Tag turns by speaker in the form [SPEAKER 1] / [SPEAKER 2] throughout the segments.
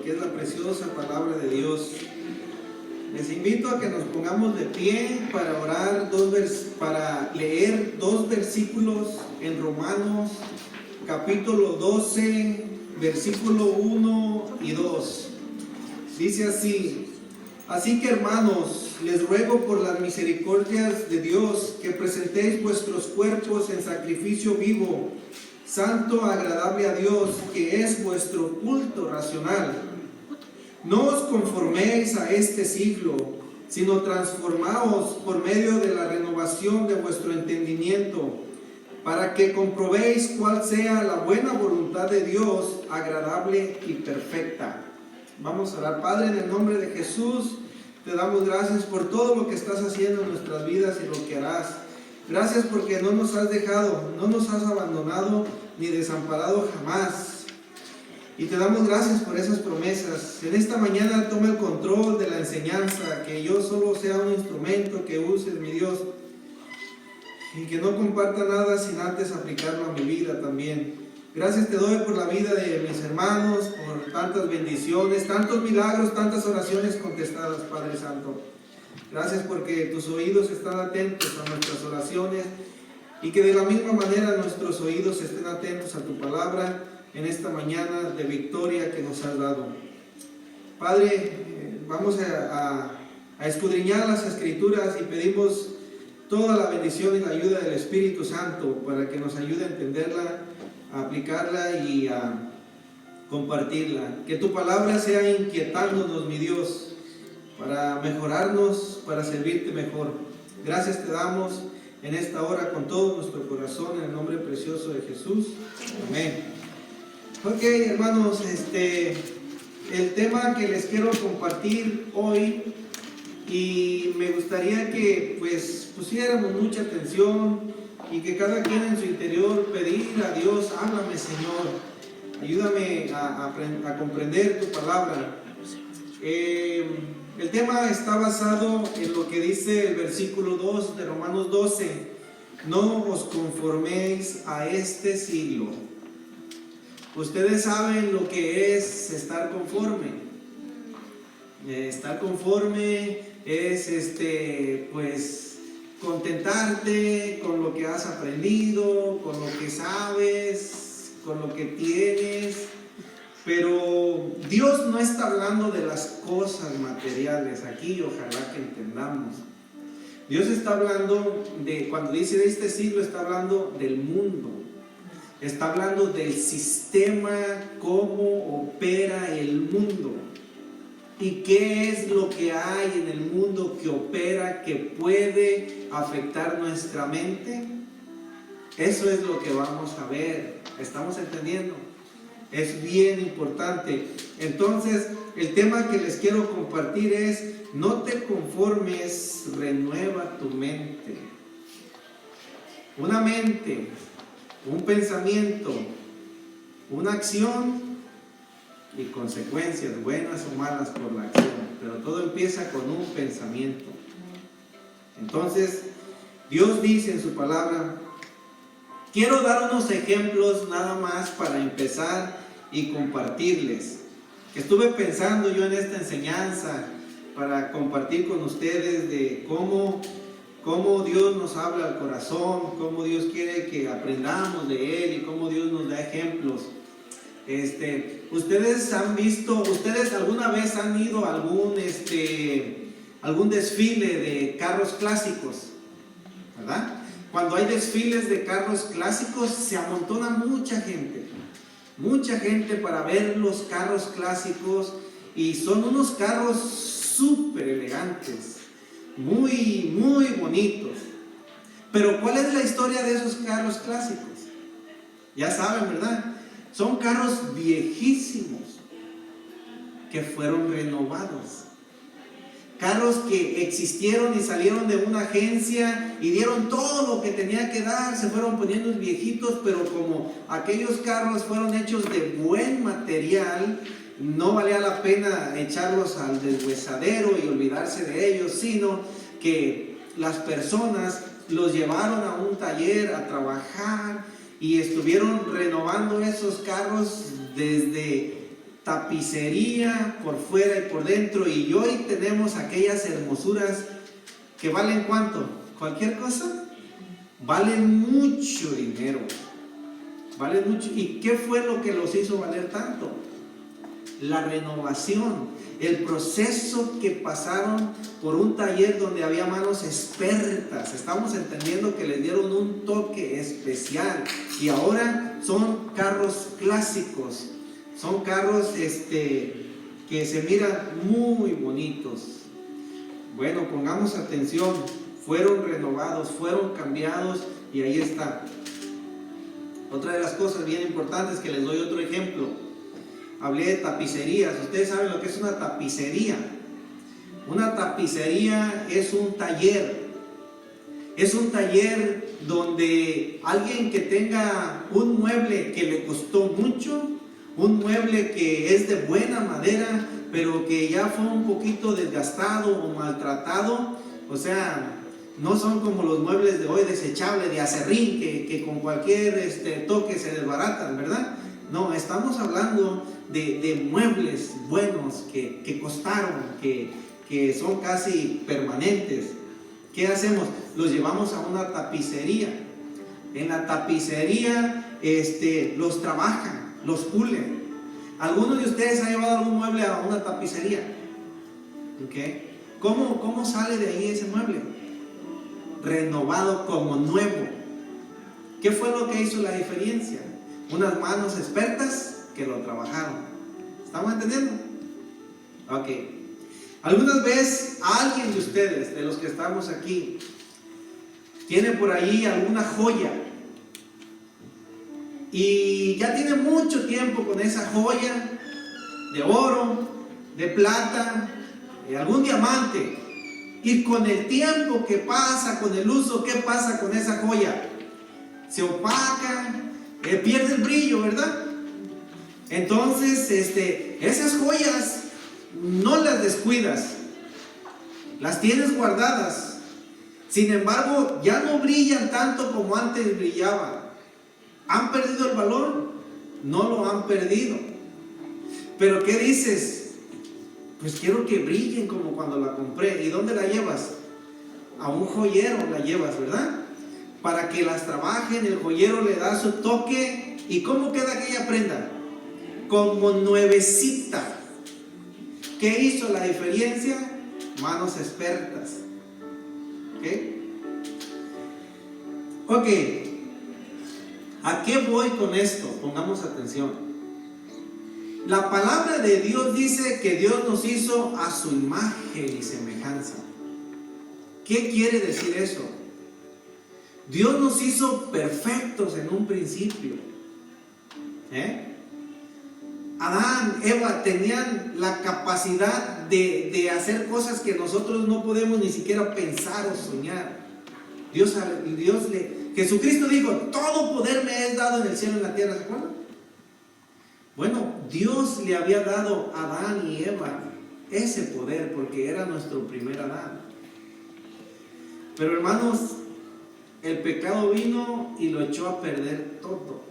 [SPEAKER 1] que es la preciosa palabra de Dios. Les invito a que nos pongamos de pie para orar, para leer dos versículos en Romanos, capítulo 12, versículo 1 y 2. Dice así: así que, hermanos, les ruego por las misericordias de Dios que presentéis vuestros cuerpos en sacrificio vivo, santo, agradable a Dios, que es vuestro culto racional. No os conforméis a este siglo, sino transformaos por medio de la renovación de vuestro entendimiento, para que comprobéis cuál sea la buena voluntad de Dios, agradable y perfecta. Vamos a orar. Padre, en el nombre de Jesús, te damos gracias por todo lo que estás haciendo en nuestras vidas y lo que harás. Gracias porque no nos has dejado, no nos has abandonado ni desamparado jamás. Y te damos gracias por esas promesas. En esta mañana toma el control de la enseñanza, que yo solo sea un instrumento que uses, mi Dios, y que no comparta nada sin antes aplicarlo a mi vida también. Gracias te doy por la vida de mis hermanos, por tantas bendiciones, tantos milagros, tantas oraciones contestadas, Padre Santo. Gracias porque tus oídos están atentos a nuestras oraciones y que de la misma manera nuestros oídos estén atentos a tu palabra en esta mañana de victoria que nos has dado. Padre, vamos a escudriñar las Escrituras y pedimos toda la bendición y la ayuda del Espíritu Santo para que nos ayude a entenderla, a aplicarla y a compartirla. Que tu palabra sea inquietándonos, mi Dios, para mejorarnos, para servirte mejor. Gracias te damos en esta hora con todo nuestro corazón, en el nombre precioso de Jesús. Amén. Ok, hermanos, el tema que les quiero compartir hoy, y me gustaría que pues pusiéramos mucha atención y que cada quien en su interior pedir a Dios: háblame, Señor, ayúdame a comprender tu palabra. El tema está basado en lo que dice el versículo 2 de Romanos 12: no os conforméis a este siglo. Ustedes saben lo que es estar conforme. Estar conforme es pues contentarte con lo que has aprendido, con lo que sabes, con lo que tienes. Pero Dios no está hablando de las cosas materiales aquí, ojalá que entendamos. Dios está hablando de, cuando dice de este siglo, está hablando del mundo. Está hablando del sistema, cómo opera el mundo. ¿Y qué es lo que hay en el mundo que opera, que puede afectar nuestra mente? Eso es lo que vamos a ver. ¿Estamos entendiendo? Es bien importante. Entonces, el tema que les quiero compartir es: no te conformes, renueva tu mente. Una mente, un pensamiento, una acción y consecuencias buenas o malas por la acción, pero todo empieza con un pensamiento. Entonces, Dios dice en su palabra, quiero dar unos ejemplos nada más para empezar y compartirles. Estuve pensando yo en esta enseñanza para compartir con ustedes de cómo Dios nos habla al corazón, cómo Dios quiere que aprendamos de Él y cómo Dios nos da ejemplos. Ustedes han visto, ustedes alguna vez han ido a algún desfile de carros clásicos, ¿verdad? Cuando hay desfiles de carros clásicos se amontona mucha gente para ver los carros clásicos, y son unos carros súper elegantes, muy, muy bonitos. Pero ¿cuál es la historia de esos carros clásicos? Ya saben, ¿verdad? Son carros viejísimos que fueron renovados. Carros que existieron y salieron de una agencia y dieron todo lo que tenía que dar, se fueron poniendo viejitos, pero como aquellos carros fueron hechos de buen material, no valía la pena echarlos al deshuesadero y olvidarse de ellos, sino que las personas los llevaron a un taller a trabajar y estuvieron renovando esos carros desde tapicería por fuera y por dentro, y hoy tenemos aquellas hermosuras que valen ¿cuánto? Cualquier cosa, valen mucho dinero, valen mucho. ¿Y qué fue lo que los hizo valer tanto? La renovación, el proceso que pasaron por un taller donde había manos expertas. Estamos entendiendo que les dieron un toque especial, y ahora son carros clásicos, son carros que se miran muy bonitos. Bueno, pongamos atención, fueron renovados, fueron cambiados, y ahí está. Otra de las cosas bien importantes, que les doy otro ejemplo. Hablé de tapicerías. Ustedes saben lo que es una tapicería. Una tapicería es un taller. Es un taller donde alguien que tenga un mueble que le costó mucho, un mueble que es de buena madera, pero que ya fue un poquito desgastado o maltratado, o sea, no son como los muebles de hoy desechables de acerrín que con cualquier toque se desbaratan, ¿verdad? No, estamos hablando de muebles buenos que costaron, que son casi permanentes. ¿Qué hacemos? Los llevamos a una tapicería. En la tapicería los trabajan, los pulen. ¿Algunos de ustedes han llevado algún mueble a una tapicería? ¿Okay? ¿Cómo sale de ahí ese mueble? Renovado como nuevo. ¿Qué fue lo que hizo la diferencia? Unas manos expertas que lo trabajaron. ¿Estamos entendiendo? Ok. Algunas veces alguien de ustedes, de los que estamos aquí, tiene por ahí alguna joya y ya tiene mucho tiempo con esa joya de oro, de plata, de algún diamante, y con el tiempo que pasa, con el uso, ¿qué pasa con esa joya? Se opaca, pierde el brillo, ¿verdad? Entonces, esas joyas no las descuidas, las tienes guardadas. Sin embargo, ya no brillan tanto como antes brillaban. ¿Han perdido el valor? No lo han perdido. Pero ¿qué dices? Pues quiero que brillen como cuando la compré. ¿Y dónde la llevas? A un joyero la llevas, ¿verdad? Para que las trabajen, el joyero le da su toque. ¿Y cómo queda aquella prenda? Como nuevecita. ¿Qué hizo la diferencia? Manos expertas. Ok. ¿A qué voy con esto? Pongamos atención. La palabra de Dios dice que Dios nos hizo a su imagen y semejanza. ¿Qué quiere decir eso? Dios nos hizo perfectos en un principio. Adán, Eva tenían la capacidad de hacer cosas que nosotros no podemos ni siquiera pensar o soñar. Jesucristo dijo: todo poder me es dado en el cielo y en la tierra. ¿Se acuerdan? Bueno, Dios le había dado a Adán y Eva ese poder porque era nuestro primer Adán. Pero hermanos, el pecado vino y lo echó a perder todo.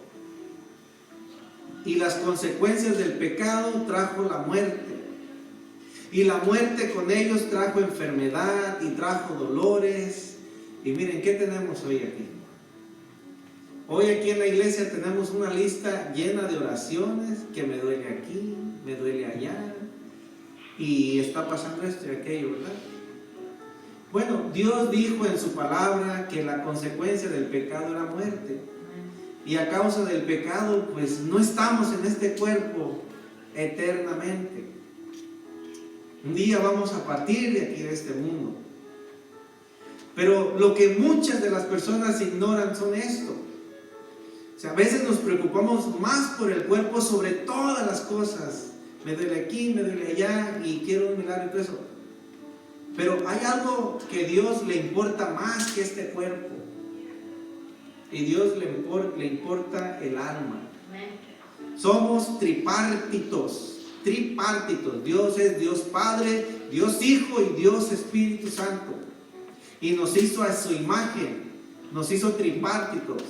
[SPEAKER 1] Y las consecuencias del pecado trajo la muerte. Y la muerte con ellos trajo enfermedad y trajo dolores. Y miren, ¿qué tenemos hoy aquí? Hoy aquí en la iglesia tenemos una lista llena de oraciones, que me duele aquí, me duele allá, y está pasando esto y aquello, ¿verdad? Bueno, Dios dijo en su palabra que la consecuencia del pecado era muerte. Y a causa del pecado, pues no estamos en este cuerpo eternamente. Un día vamos a partir de aquí, de este mundo. Pero lo que muchas de las personas ignoran son esto. O sea, a veces nos preocupamos más por el cuerpo sobre todas las cosas. Me duele aquí, me duele allá, y quiero un milagro y todo eso. Pero hay algo que a Dios le importa más que este cuerpo. Y Dios le importa el alma. Somos tripartitos. Dios es Dios Padre, Dios Hijo y Dios Espíritu Santo. Y nos hizo a su imagen. Nos hizo tripartitos: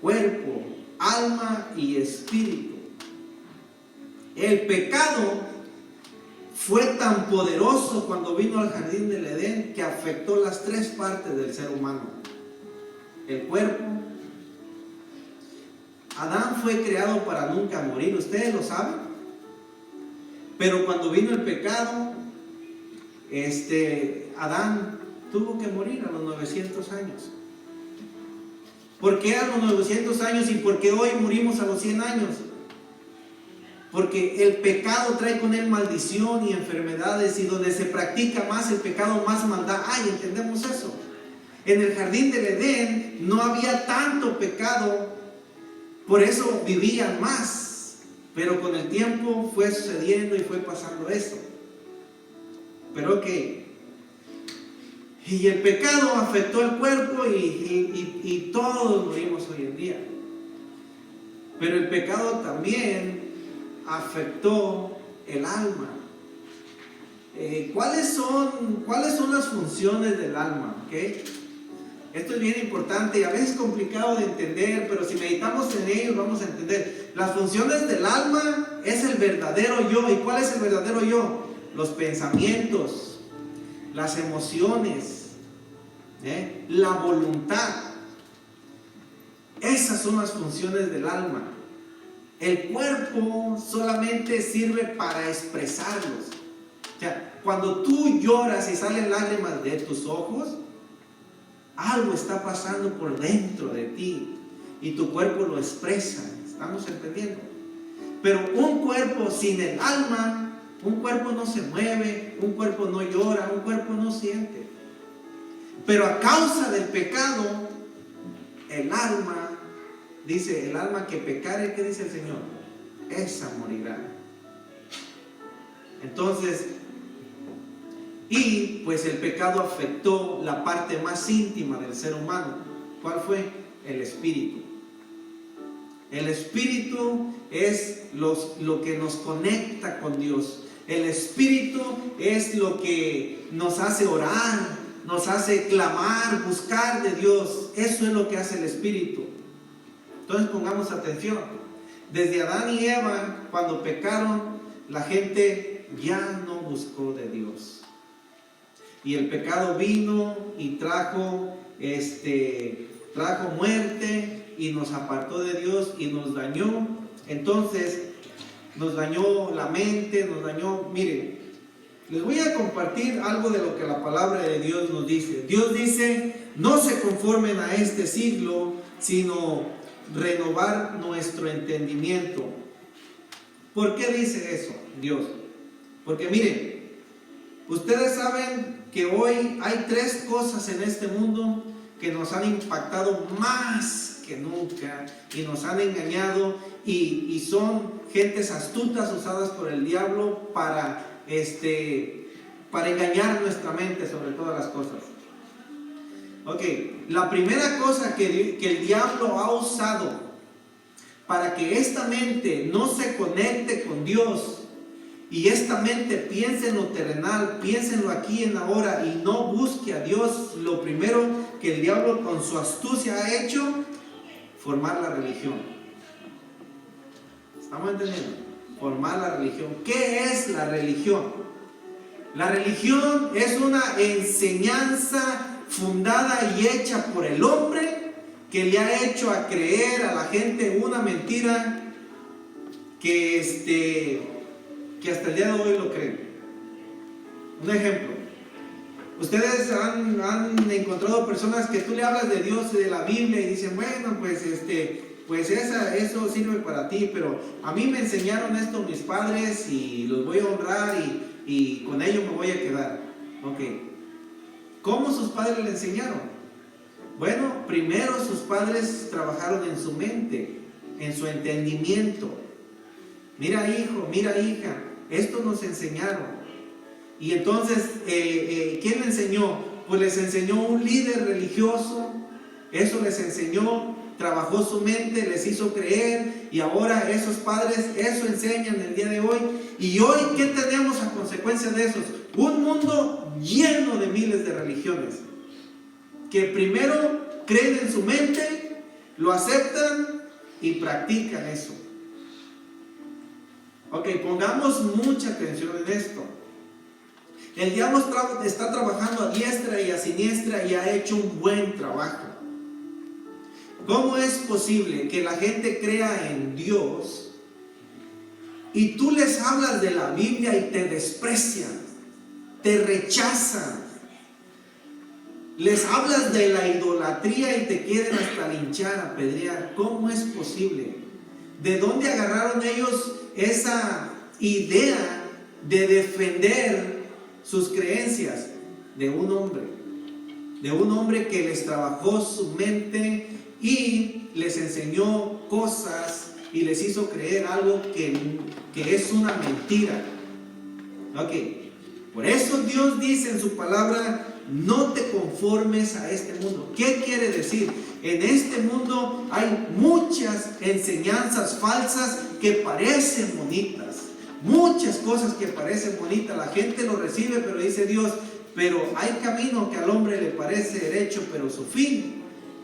[SPEAKER 1] cuerpo, alma y espíritu. El pecado fue tan poderoso cuando vino al jardín del Edén que afectó las tres partes del ser humano: el cuerpo. Adán fue creado para nunca morir, ustedes lo saben. Pero cuando vino el pecado, Adán tuvo que morir a los 900 años. ¿Por qué a los 900 años y por qué hoy morimos a los 100 años? Porque el pecado trae con él maldición y enfermedades, y donde se practica más el pecado, más maldad hay. ¿Entendemos eso? En el jardín del Edén no había tanto pecado, por eso vivían más. Pero con el tiempo fue sucediendo y fue pasando esto. Pero ok. Y el pecado afectó el cuerpo y todos morimos hoy en día. Pero el pecado también afectó el alma. ¿Cuáles son las funciones del alma? ¿Okay? Esto es bien importante y a veces complicado de entender, pero si meditamos en ello vamos a entender. Las funciones del alma es el verdadero yo. ¿Y cuál es el verdadero yo? Los pensamientos, las emociones, la voluntad. Esas son las funciones del alma. El cuerpo solamente sirve para expresarlos. O sea, cuando tú lloras y salen lágrimas de tus ojos, algo está pasando por dentro de ti y tu cuerpo lo expresa. ¿Estamos entendiendo? Pero un cuerpo sin el alma, un cuerpo no se mueve, un cuerpo no llora, un cuerpo no siente. Pero a causa del pecado, el alma, dice, el alma que pecare, ¿qué dice el Señor? Esa morirá. Entonces, y pues el pecado afectó la parte más íntima del ser humano. ¿Cuál fue? El espíritu. El espíritu es lo que nos conecta con Dios. El espíritu es lo que nos hace orar, nos hace clamar, buscar de Dios. Eso es lo que hace el espíritu. Entonces pongamos atención. Desde Adán y Eva, cuando pecaron, la gente ya no buscó de Dios. Y el pecado vino y trajo muerte y nos apartó de Dios y nos dañó. Entonces, nos dañó la mente, nos dañó. Miren, les voy a compartir algo de lo que la palabra de Dios nos dice. Dios dice, no se conformen a este siglo, sino renovar nuestro entendimiento. ¿Por qué dice eso Dios? Porque miren, ustedes saben que hoy hay tres cosas en este mundo que nos han impactado más que nunca y nos han engañado y son gentes astutas usadas por el diablo para engañar nuestra mente sobre todas las cosas. Ok, la primera cosa que el diablo ha usado para que esta mente no se conecte con Dios y esta mente piense en lo terrenal, piense en lo aquí en ahora y no busque a Dios, lo primero que el diablo con su astucia ha hecho, formar la religión. ¿Estamos entendiendo? Formar la religión. ¿Qué es la religión? La religión es una enseñanza fundada y hecha por el hombre que le ha hecho a creer a la gente una mentira que hasta el día de hoy lo creen. Un ejemplo, ustedes han encontrado personas que tú le hablas de Dios y de la Biblia y dicen, bueno, pues eso sirve para ti, pero a mí me enseñaron esto mis padres y los voy a honrar y con ello me voy a quedar. Ok, ¿cómo sus padres le enseñaron? Bueno, primero sus padres trabajaron en su mente, en su entendimiento. Mira hijo, mira hija, esto nos enseñaron. Y entonces, ¿quién le enseñó? Pues les enseñó un líder religioso. Eso les enseñó, trabajó su mente, les hizo creer. Y ahora esos padres eso enseñan el día de hoy. Y hoy, ¿qué tenemos a consecuencia de eso? Un mundo lleno de miles de religiones que primero creen en su mente, lo aceptan y practican eso. Ok, pongamos mucha atención en esto. El diablo está trabajando a diestra y a siniestra y ha hecho un buen trabajo. ¿Cómo es posible que la gente crea en Dios y tú les hablas de la Biblia y te desprecian, te rechazan? Les hablas de la idolatría y te quieren hasta linchar, apedrear. ¿Cómo es posible? ¿De dónde agarraron ellos esa idea de defender sus creencias? De un hombre que les trabajó su mente y les enseñó cosas y les hizo creer algo que es una mentira. Ok, por eso Dios dice en su palabra: no te conformes a este mundo. ¿Qué quiere decir? En este mundo hay muchas enseñanzas falsas que parecen bonitas, muchas cosas que parecen bonitas. La gente lo recibe, pero dice Dios: pero hay camino que al hombre le parece derecho, pero su fin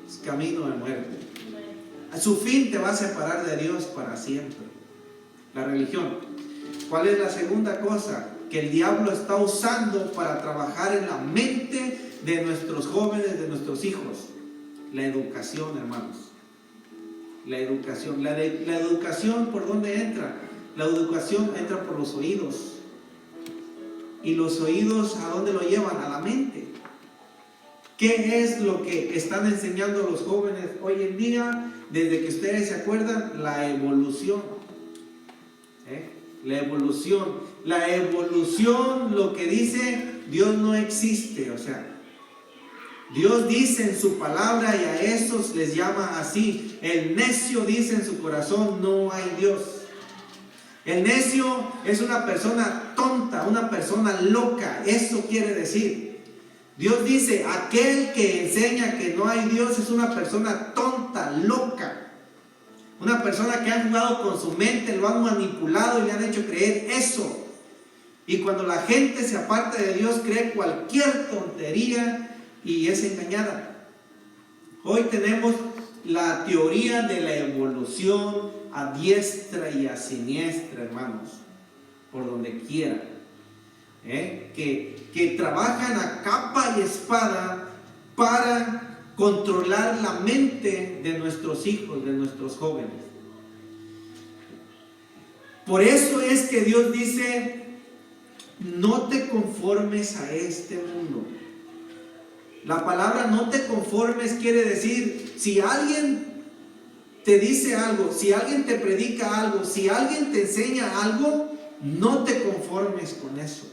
[SPEAKER 1] es camino de muerte. A su fin te va a separar de Dios para siempre. La religión. ¿Cuál es la segunda cosa que el diablo está usando para trabajar en la mente de nuestros jóvenes, de nuestros hijos? La educación, hermanos. La educación. La educación, ¿por dónde entra? La educación entra por los oídos. ¿Y los oídos a dónde lo llevan? A la mente. ¿Qué es lo que están enseñando los jóvenes hoy en día? Desde que ustedes se acuerdan, la evolución. La evolución. La evolución, lo que dice, Dios no existe. O sea, Dios dice en su palabra y a esos les llama así. El necio dice en su corazón: no hay Dios. El necio es una persona tonta, una persona loca. Eso quiere decir. Dios dice: aquel que enseña que no hay Dios es una persona tonta, loca. Una persona que ha jugado con su mente, lo han manipulado y le han hecho creer eso. Y cuando la gente se aparta de Dios, cree cualquier tontería y es engañada. Hoy tenemos la teoría de la evolución a diestra y a siniestra, hermanos, por donde quiera. Que trabajan a capa y espada para controlar la mente de nuestros hijos, de nuestros jóvenes. Por eso es que Dios dice: no te conformes a este mundo. La palabra no te conformes quiere decir, si alguien te dice algo, si alguien te predica algo, si alguien te enseña algo, no te conformes con eso.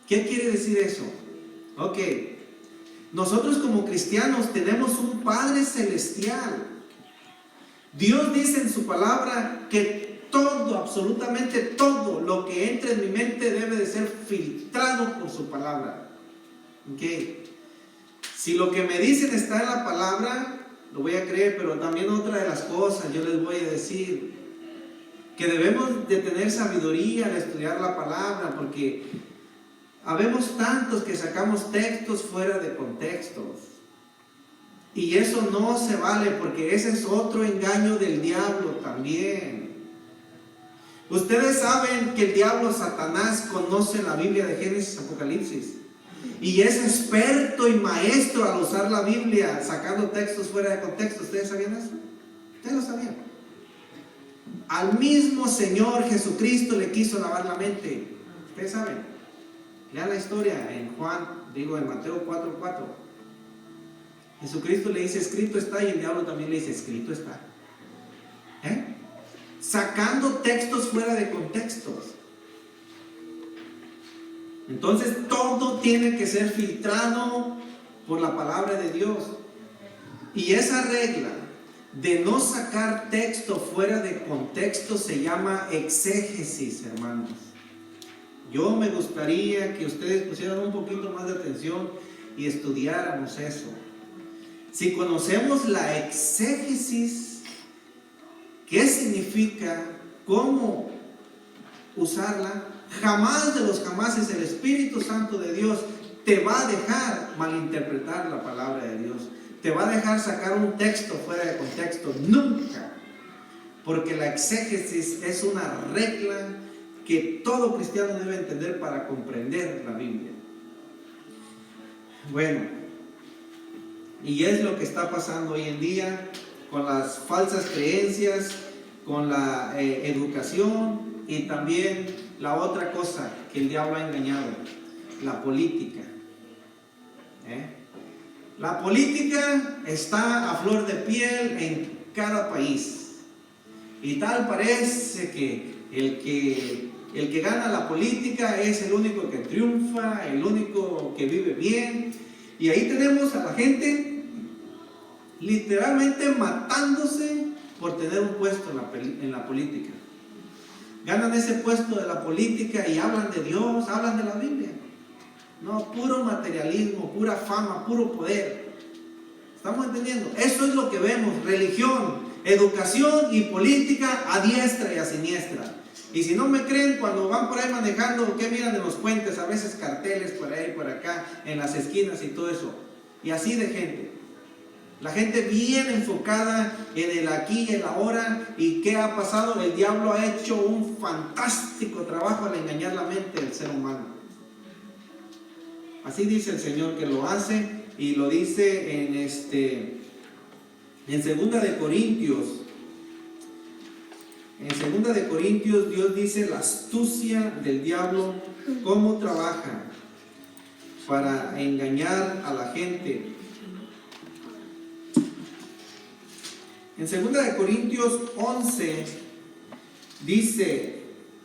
[SPEAKER 1] ¿Qué quiere decir eso? Ok, nosotros como cristianos tenemos un Padre celestial. Dios dice en su palabra que todo, absolutamente todo lo que entre en mi mente debe de ser filtrado por su palabra. Ok, si lo que me dicen está en la palabra, lo voy a creer. Pero también otra de las cosas yo les voy a decir, que debemos de tener sabiduría al estudiar la palabra, porque habemos tantos que sacamos textos fuera de contextos. Y eso no se vale, porque ese es otro engaño del diablo también. Ustedes saben que el diablo, Satanás, conoce la Biblia de Génesis, Apocalipsis. Y es experto y maestro al usar la Biblia, sacando textos fuera de contexto. ¿Ustedes sabían eso? ¿Ustedes lo sabían? Al mismo Señor Jesucristo le quiso lavar la mente. ¿Ustedes saben? Lean la historia en en Mateo 4:4. Jesucristo le dice: escrito está, y el diablo también le dice: escrito está. Sacando textos fuera de contextos. Entonces todo tiene que ser filtrado por la palabra de Dios. Y esa regla de no sacar texto fuera de contexto se llama exégesis, hermanos. Yo me gustaría que ustedes pusieran un poquito más de atención y estudiáramos eso. Si conocemos la exégesis, ¿qué significa? ¿Cómo usarla? Jamás de los jamases el Espíritu Santo de Dios te va a dejar malinterpretar la palabra de Dios. Te va a dejar sacar un texto fuera de contexto. Nunca. porque la exégesis es una regla que todo cristiano debe entender para comprender la Biblia. Bueno, y es lo que está pasando hoy en día con las falsas creencias, con la educación y también la otra cosa que el diablo ha engañado, la política. La política está a flor de piel en cada país y tal parece que el que gana la política es el único que triunfa, el único que vive bien, y ahí tenemos a la gente literalmente matándose por tener un puesto en la política. Ganan ese puesto de la política y hablan de Dios, hablan de la Biblia. No, puro materialismo, pura fama, puro poder. ¿Estamos entendiendo? Eso es lo que vemos: religión, educación y política a diestra y a siniestra. Y si no me creen, cuando van por ahí manejando, ¿qué miran en los puentes? A veces carteles por ahí, por acá, en las esquinas y todo eso. Y así de gente. La gente bien enfocada en el aquí y el ahora. ¿Y qué ha pasado? El diablo ha hecho un fantástico trabajo al engañar la mente del ser humano. Así dice el Señor que lo hace, y lo dice en 2 de Corintios. En 2 de Corintios Dios dice la astucia del diablo, cómo trabaja para engañar a la gente. En 2 de Corintios 11 dice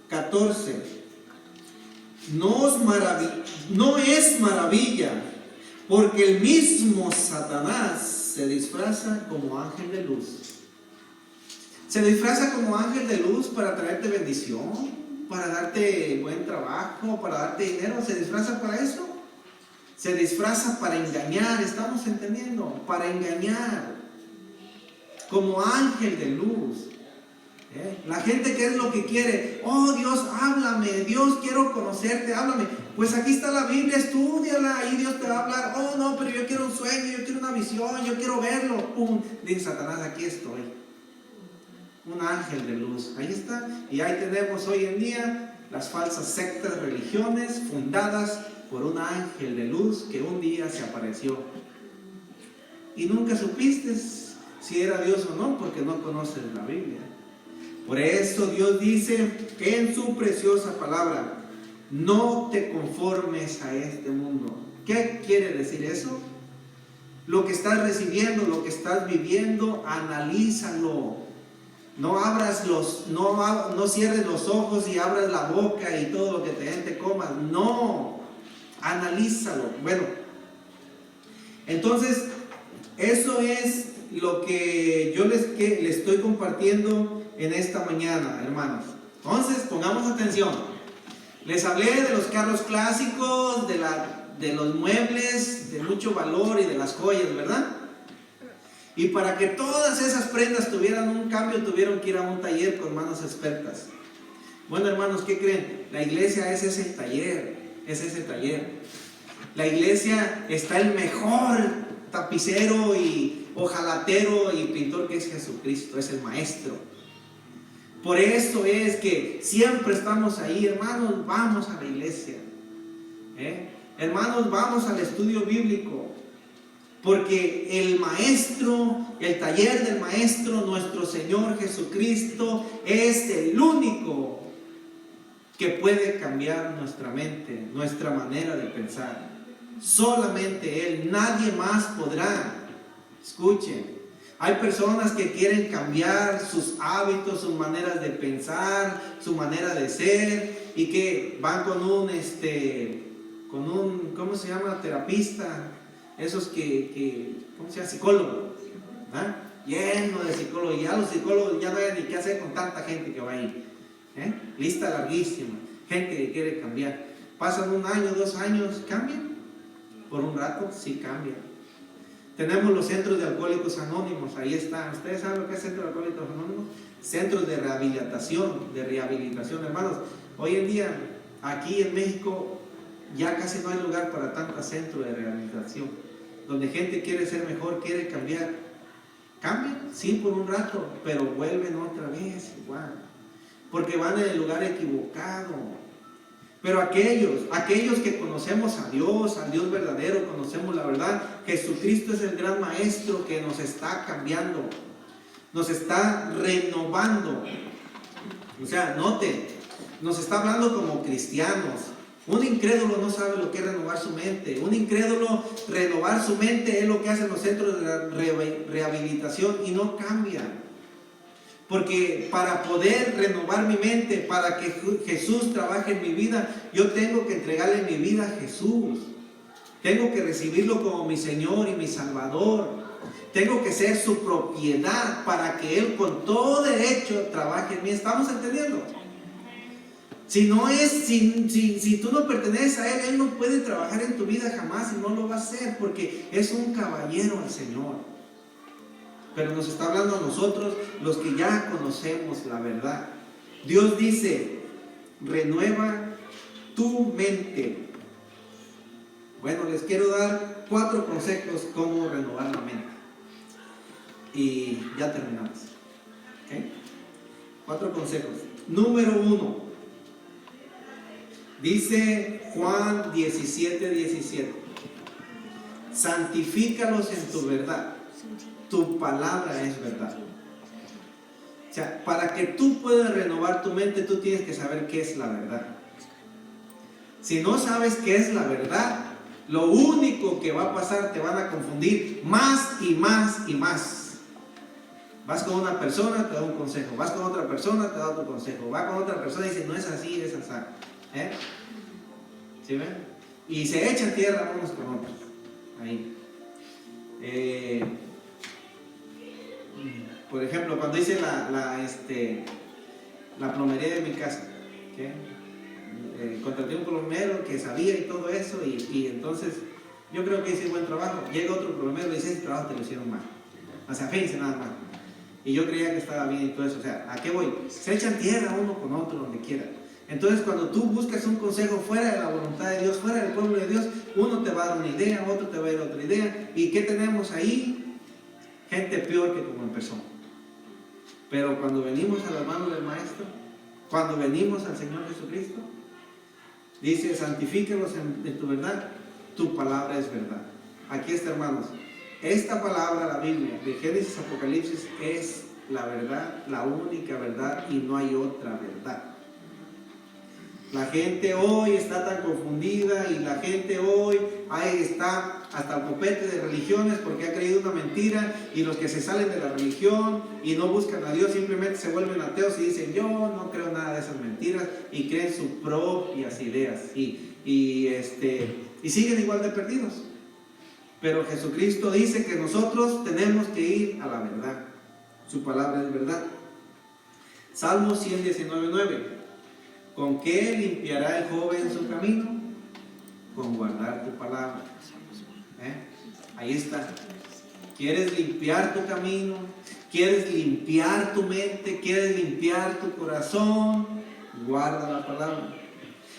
[SPEAKER 1] 14: no es maravilla, porque el mismo Satanás se disfraza como ángel de luz. Se disfraza como ángel de luz para traerte bendición, para darte buen trabajo, para darte dinero. Se disfraza para eso. Se disfraza para engañar, ¿estamos entendiendo? Para engañar, como ángel de luz. La gente, ¿qué es lo que quiere? Oh, Dios, háblame. Dios, quiero conocerte, háblame. Pues aquí está la Biblia, estúdiala, ahí Dios te va a hablar. Oh, no, pero yo quiero un sueño, yo quiero una visión, yo quiero verlo. Pum, dice Satanás, aquí estoy. Un ángel de luz, ahí está. Y ahí tenemos hoy en día las falsas sectas, religiones fundadas por un ángel de luz que un día se apareció. Y nunca supiste si era Dios o no, porque no conoces la Biblia. Por eso Dios dice en su preciosa palabra: no te conformes a este mundo. ¿Qué quiere decir eso? Lo que estás recibiendo, lo que estás viviendo, analízalo. No cierres los ojos y abras la boca y todo lo que te den te comas. No, analízalo. Bueno, entonces eso es lo que yo les estoy compartiendo en esta mañana, hermanos. Entonces, pongamos atención. Les hablé de los carros clásicos, de los muebles de mucho valor y de las joyas, ¿verdad? Y para que todas esas prendas tuvieran un cambio, tuvieron que ir a un taller con manos expertas. Bueno, hermanos, ¿qué creen? La iglesia es ese taller, La iglesia está el mejor tapicero y hojalatero y pintor, que es Jesucristo, es el maestro. Por eso es que siempre estamos ahí, hermanos, vamos a la iglesia. Hermanos, vamos al estudio bíblico. Porque el maestro, el taller del maestro, nuestro Señor Jesucristo, es el único que puede cambiar nuestra mente, nuestra manera de pensar. Solamente Él, nadie más podrá. Escuchen, hay personas que quieren cambiar sus hábitos, sus maneras de pensar, su manera de ser, y que van con un ¿cómo se llama? Terapista. Esos ¿cómo se llama? Psicólogo, ¿verdad? Lleno de psicólogos. Ya los psicólogos ya no saben ni qué hacer con tanta gente que va ahí. Lista larguísima. Gente que quiere cambiar. Pasan 1 año, 2 años, ¿cambian? Por un rato, sí cambian. Tenemos los centros de alcohólicos anónimos, ahí están. ¿Ustedes saben lo que es centro de alcohólicos anónimos? Centros de rehabilitación, hermanos. Hoy en día, aquí en México, ya casi no hay lugar para tantos centros de rehabilitación, donde gente quiere ser mejor, quiere cambiar Cambian, sí, por un rato, pero vuelven otra vez igual, porque van en el lugar equivocado. Pero aquellos que conocemos a Dios, al Dios verdadero, conocemos la verdad, Jesucristo es el gran maestro que nos está cambiando, nos está renovando. O sea, note, nos está hablando como cristianos. Un incrédulo no sabe lo que es renovar su mente. Un incrédulo, renovar su mente es lo que hacen los centros de rehabilitación y no cambia. Porque para poder renovar mi mente, para que Jesús trabaje en mi vida, yo tengo que entregarle mi vida a Jesús. Tengo que recibirlo como mi Señor y mi Salvador. Tengo que ser su propiedad para que Él con todo derecho trabaje en mí. ¿Estamos entendiendo? Si tú no perteneces a Él, Él no puede trabajar en tu vida jamás y no lo va a hacer porque es un caballero el Señor. Pero nos está hablando a nosotros, los que ya conocemos la verdad. Dios dice, renueva tu mente. Bueno, les quiero dar 4 consejos cómo renovar la mente. Y ya terminamos. ¿Okay? 4 consejos. Número 1. Dice Juan 17:17. Santifícalos en tu verdad. Tu palabra es verdad. O sea, para que tú puedas renovar tu mente, tú tienes que saber qué es la verdad. Si no sabes qué es la verdad, lo único que va a pasar, te van a confundir más y más y más. Vas con una persona, te da un consejo. Vas con otra persona, te da otro consejo. Vas con otra persona y dice, no es así, es así. ¿Sí ven? Y se echan tierra unos con otros. Ahí. Por ejemplo, cuando hice la plomería de mi casa, contraté un plomero que sabía y todo eso, y entonces yo creo que hice buen trabajo. Llega otro plomero y dice, ese trabajo te lo hicieron mal. O sea, fíjense nada más. Y yo creía que estaba bien y todo eso. O sea, ¿a qué voy? Se echan tierra uno con otro donde quiera. Entonces, cuando tú buscas un consejo fuera de la voluntad de Dios, fuera del pueblo de Dios, uno te va a dar una idea, otro te va a dar otra idea. ¿Y qué tenemos ahí? Gente peor que como empezó. Pero cuando venimos a las manos del Maestro, cuando venimos al Señor Jesucristo, dice, santifícalos en tu verdad, tu palabra es verdad. Aquí está, hermanos. Esta palabra, la Biblia, de Génesis a Apocalipsis, es la verdad, la única verdad y no hay otra verdad. La gente hoy está tan confundida y la gente hoy ahí está hasta el copete de religiones porque ha creído una mentira, y los que se salen de la religión y no buscan a Dios simplemente se vuelven ateos y dicen, yo no creo nada de esas mentiras, y creen sus propias ideas y siguen igual de perdidos. Pero Jesucristo dice que nosotros tenemos que ir a la verdad. Su palabra es verdad. Salmo 119:9. ¿Con qué limpiará el joven su camino? Con guardar tu palabra. Ahí está. ¿Quieres limpiar tu camino? ¿Quieres limpiar tu mente? ¿Quieres limpiar tu corazón? Guarda la palabra.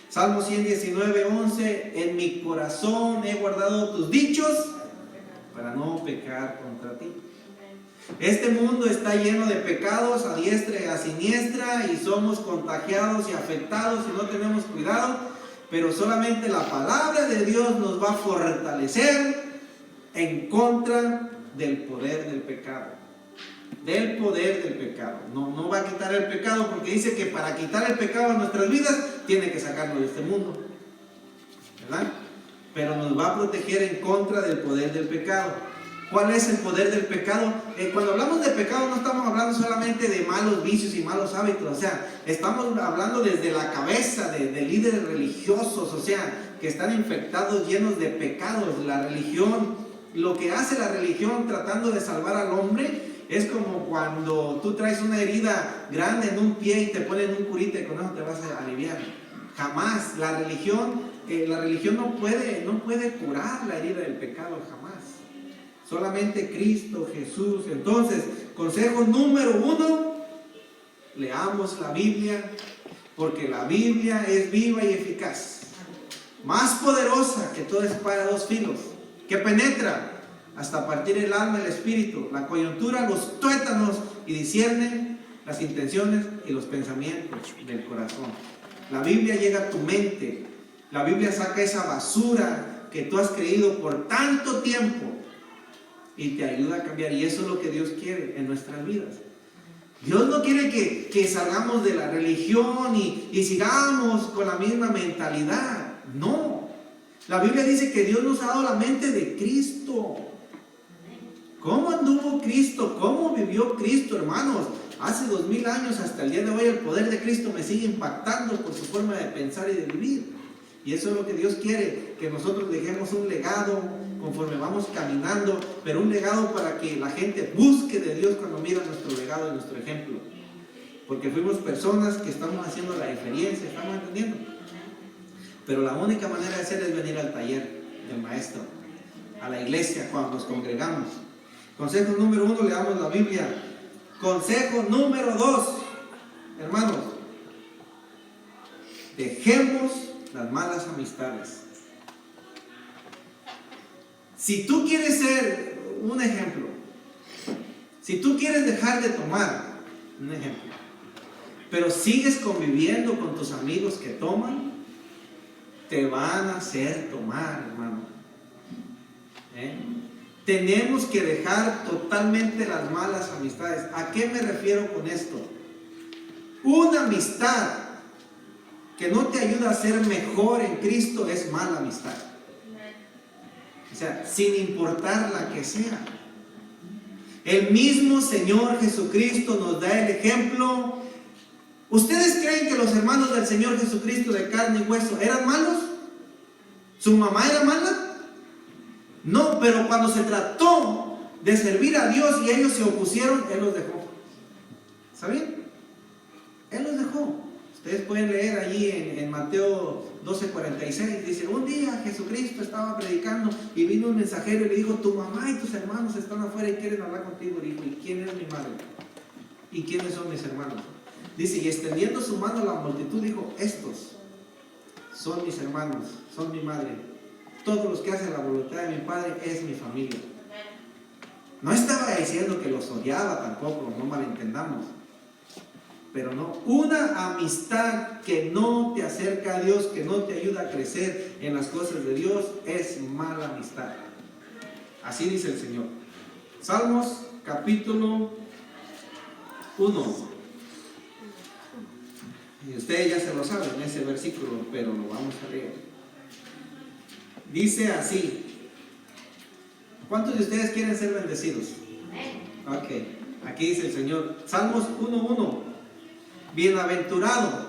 [SPEAKER 1] Salmo 119:11. En mi corazón he guardado tus dichos para no pecar contra ti. Este mundo está lleno de pecados a diestra y a siniestra, y somos contagiados y afectados si no tenemos cuidado, pero solamente la palabra de Dios nos va a fortalecer en contra del poder del pecado. Del poder del pecado. No va a quitar el pecado, porque dice que para quitar el pecado en nuestras vidas tiene que sacarnos de este mundo, ¿verdad? Pero nos va a proteger en contra del poder del pecado. ¿Cuál es el poder del pecado? Cuando hablamos de pecado no estamos hablando solamente de malos vicios y malos hábitos. O sea, estamos hablando desde la cabeza de líderes religiosos, o sea, que están infectados, llenos de pecados. La religión, lo que hace la religión tratando de salvar al hombre, es como cuando tú traes una herida grande en un pie y te ponen un curita y con eso te vas a aliviar. Jamás. La religión no puede curar la herida del pecado, jamás. Solamente Cristo Jesús. Entonces, consejo número 1, leamos la Biblia, porque la Biblia es viva y eficaz, más poderosa que toda espada de 2 filos, que penetra hasta partir el alma, el espíritu, la coyuntura, los tuétanos, y discierne las intenciones y los pensamientos del corazón. La Biblia llega a tu mente. La Biblia saca esa basura que tú has creído por tanto tiempo y te ayuda a cambiar. Y eso es lo que Dios quiere en nuestras vidas. Dios no quiere que salgamos de la religión y sigamos con la misma mentalidad. No. La Biblia dice que Dios nos ha dado la mente de Cristo. ¿Cómo anduvo Cristo? ¿Cómo vivió Cristo, hermanos? Hace 2000 años hasta el día de hoy el poder de Cristo me sigue impactando por su forma de pensar y de vivir. Y eso es lo que Dios quiere, que nosotros dejemos un legado conforme vamos caminando, pero un legado para que la gente busque de Dios cuando mira nuestro legado y nuestro ejemplo. Porque fuimos personas que estamos haciendo la diferencia, estamos entendiendo. Pero la única manera de hacer es venir al taller del maestro, a la iglesia cuando nos congregamos. Consejo número 1, leamos la Biblia. Consejo número 2, hermanos, dejemos las malas amistades. Si tú quieres ser un ejemplo, si tú quieres dejar de tomar, un ejemplo, pero sigues conviviendo con tus amigos que toman, te van a hacer tomar, hermano. Tenemos que dejar totalmente las malas amistades. ¿A qué me refiero con esto? Una amistad que no te ayuda a ser mejor en Cristo es mala amistad. O sea, sin importar la que sea. El mismo Señor Jesucristo nos da el ejemplo. ¿Ustedes creen que los hermanos del Señor Jesucristo de carne y hueso eran malos? ¿Su mamá era mala? No, pero cuando se trató de servir a Dios y ellos se opusieron, Él los dejó. ¿Saben? Él los dejó. Ustedes pueden leer allí en Mateo 12:46, dice: un día Jesucristo estaba predicando y vino un mensajero y le dijo: tu mamá y tus hermanos están afuera y quieren hablar contigo. Dijo: ¿y quién es mi madre? ¿Y quiénes son mis hermanos? Dice: y extendiendo su mano a la multitud dijo: estos son mis hermanos, son mi madre. Todos los que hacen la voluntad de mi Padre es mi familia. No estaba diciendo que los odiaba tampoco, no malentendamos. Pero no, una amistad que no te acerca a Dios, que no te ayuda a crecer en las cosas de Dios, es mala amistad. Así dice el Señor. Salmos capítulo 1. Y ustedes ya se lo saben, ese versículo, pero lo vamos a leer. Dice así. ¿Cuántos de ustedes quieren ser bendecidos? Ok, aquí dice el Señor. Salmos 1:1. Bienaventurado.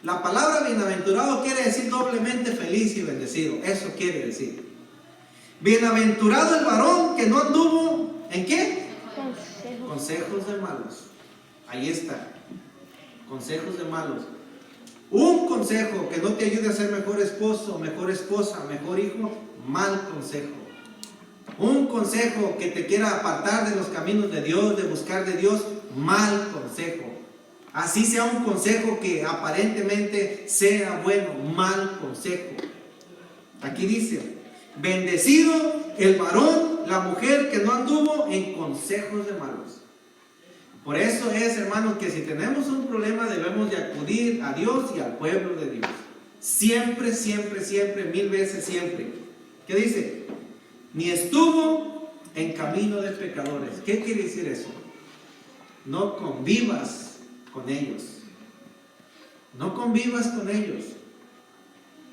[SPEAKER 1] La palabra bienaventurado quiere decir doblemente feliz y bendecido. Eso quiere decir. Bienaventurado el varón que no anduvo ¿en qué? Consejos de malos. Ahí está. Consejos de malos. Un consejo que no te ayude a ser mejor esposo, mejor esposa, mejor hijo, mal consejo. Un consejo que te quiera apartar de los caminos de Dios, de buscar de Dios, mal consejo. Así sea un consejo que aparentemente sea bueno, mal consejo. Aquí dice: bendecido el varón, la mujer que no anduvo en consejos de malos. Por eso es, hermanos, que si tenemos un problema debemos de acudir a Dios y al pueblo de Dios. Siempre, siempre, siempre, 1000 veces siempre. ¿Qué dice? Ni estuvo en camino de pecadores. ¿Qué quiere decir eso? No convivas con ellos. No convivas con ellos.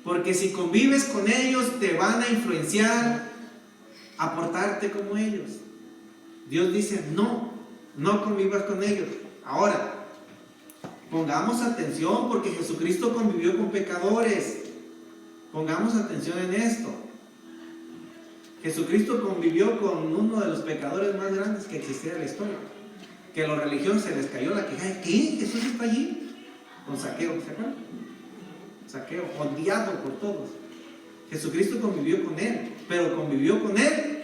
[SPEAKER 1] Porque si convives con ellos te van a influenciar a portarte como ellos. Dios dice: no convivas con ellos. Ahora, pongamos atención, porque Jesucristo convivió con pecadores. Pongamos atención en esto. Jesucristo convivió con uno de los pecadores más grandes que existía en la historia. Que a los religiosos se les cayó la queja. ¿Qué? ¿Jesús está allí? Con Zaqueo, ¿se acuerdan? Zaqueo, odiado por todos. Jesucristo convivió con él, pero convivió con él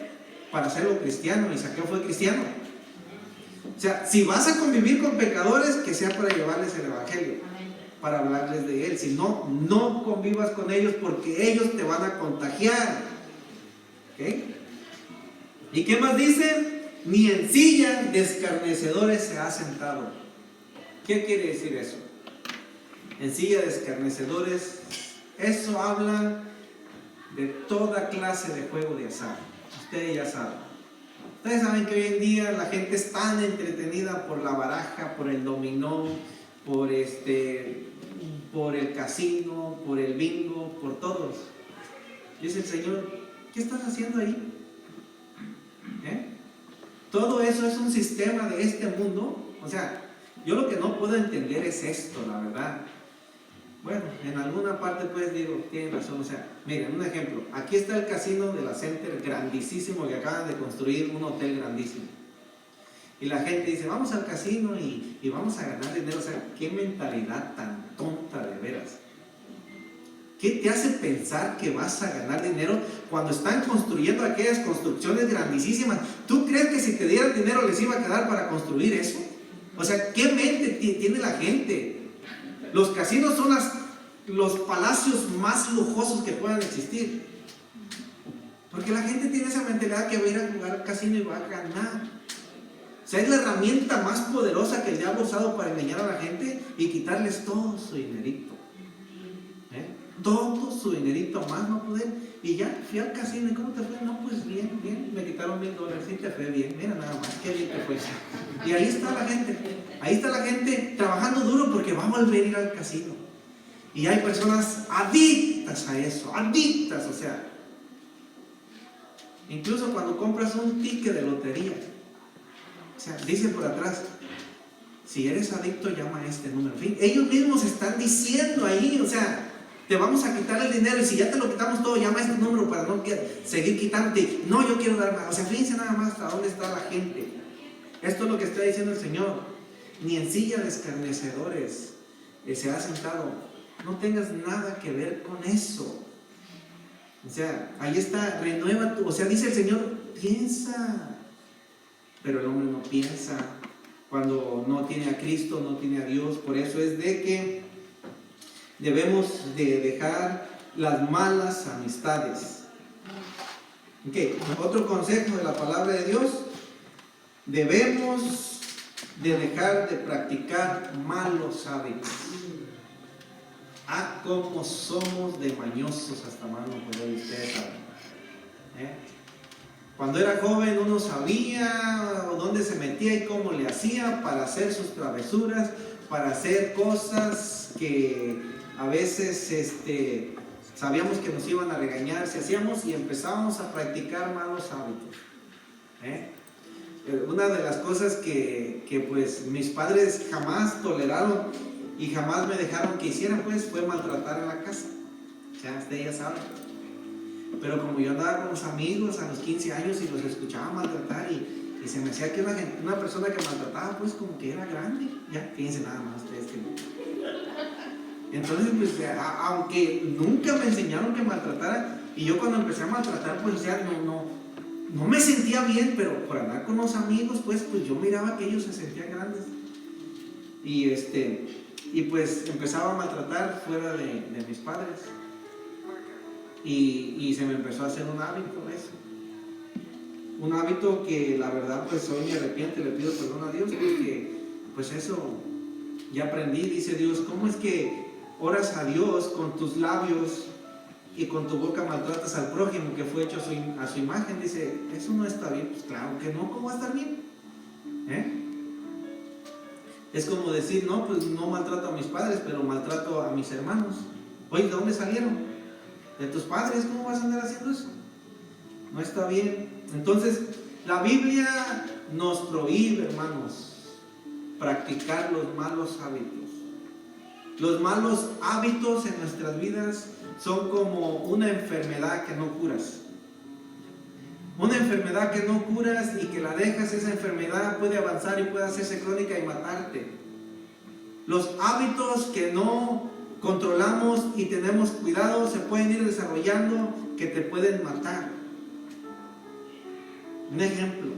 [SPEAKER 1] para hacerlo cristiano, y Zaqueo fue cristiano. O sea, si vas a convivir con pecadores, que sea para llevarles el evangelio, para hablarles de él. Si no, no convivas con ellos, porque ellos te van a contagiar. ¿Ok? ¿Y qué más dice? Ni en silla de escarnecedores se ha sentado. ¿Qué quiere decir eso? En silla de escarnecedores, eso habla de toda clase de juego de azar. Ustedes ya saben. Ustedes saben que hoy en día la gente es tan entretenida por la baraja, por el dominó, por el casino, por el bingo, por todos. Dice el Señor, ¿qué estás haciendo ahí? Todo eso es un sistema de este mundo. O sea, yo lo que no puedo entender es esto, la verdad. Bueno, en alguna parte pues digo, tienen razón. O sea, miren, un ejemplo. Aquí está el casino de la Center, grandísimo, que acaban de construir un hotel grandísimo. Y la gente dice, vamos al casino y vamos a ganar dinero. O sea, qué mentalidad tan tonta de veras. ¿Qué te hace pensar que vas a ganar dinero cuando están construyendo aquellas construcciones grandísimas? ¿Tú crees que si te dieran dinero les iba a quedar para construir eso? O sea, ¿qué mente tiene la gente? Los casinos son los palacios más lujosos que puedan existir. Porque la gente tiene esa mentalidad que va a ir a jugar al casino y va a ganar. O sea, es la herramienta más poderosa que el diablo ha usado para engañar a la gente y quitarles todo su dinerito. Todo su dinerito más no poder. Y ya fui al casino, ¿y cómo te fue? No, pues bien, me quitaron $1000, sí te fue bien, mira nada más, qué bien te fue. Y ahí está la gente trabajando duro porque va a volver a ir al casino. Y hay personas adictas a eso, adictas, o sea, incluso cuando compras un ticket de lotería, o sea, dice por atrás, si eres adicto llama a este número. En fin, ellos mismos están diciendo ahí, o sea, te vamos a quitar el dinero y si ya te lo quitamos todo, llama a este número para no seguir quitándote. No, yo quiero dar más. O sea, fíjense nada más hasta dónde está la gente. Esto es lo que está diciendo el Señor. Ni en silla de escarnecedores se ha sentado. No tengas nada que ver con eso. O sea, ahí está, renueva tu. O sea, dice el Señor, piensa. Pero el hombre no piensa. Cuando no tiene a Cristo, no tiene a Dios. Por eso es de que debemos de dejar las malas amistades. Okay. Otro consejo de la palabra de Dios: debemos de dejar de practicar malos hábitos. Ah, cómo somos de mañosos hasta más no poder, ustedes saben. Cuando era joven uno sabía dónde se metía y cómo le hacía para hacer sus travesuras, para hacer cosas que a veces sabíamos que nos iban a regañar si hacíamos, y empezábamos a practicar malos hábitos. Una de las cosas que pues mis padres jamás toleraron y jamás me dejaron que hiciera, pues, fue maltratar en la casa. Ya ustedes ya saben. Pero como yo andaba con los amigos a los 15 años y los escuchaba maltratar y se me hacía que una persona que maltrataba, pues como que era grande. Ya, fíjense nada más ustedes que no. Entonces, pues, aunque nunca me enseñaron que maltratara, y yo cuando empecé a maltratar, pues ya no me sentía bien, pero por andar con los amigos, pues yo miraba que ellos se sentían grandes. Y pues empezaba a maltratar fuera de mis padres. Y se me empezó a hacer un hábito eso. Un hábito que la verdad pues hoy me arrepiento y le pido perdón a Dios, porque pues eso ya aprendí. Dice Dios, ¿cómo es que oras a Dios con tus labios y con tu boca maltratas al prójimo que fue hecho a su imagen? Dice, eso no está bien. Pues claro que no, ¿cómo va a estar bien? Es como decir, no, pues no maltrato a mis padres, pero maltrato a mis hermanos. Oye, ¿de dónde salieron? De tus padres. ¿Cómo vas a andar haciendo eso? No está bien. Entonces, la Biblia nos prohíbe, hermanos, practicar los malos hábitos. Los malos hábitos en nuestras vidas son como una enfermedad que no curas. Una enfermedad que no curas y que la dejas, esa enfermedad puede avanzar y puede hacerse crónica y matarte. Los hábitos que no controlamos y tenemos cuidado se pueden ir desarrollando que te pueden matar. Un ejemplo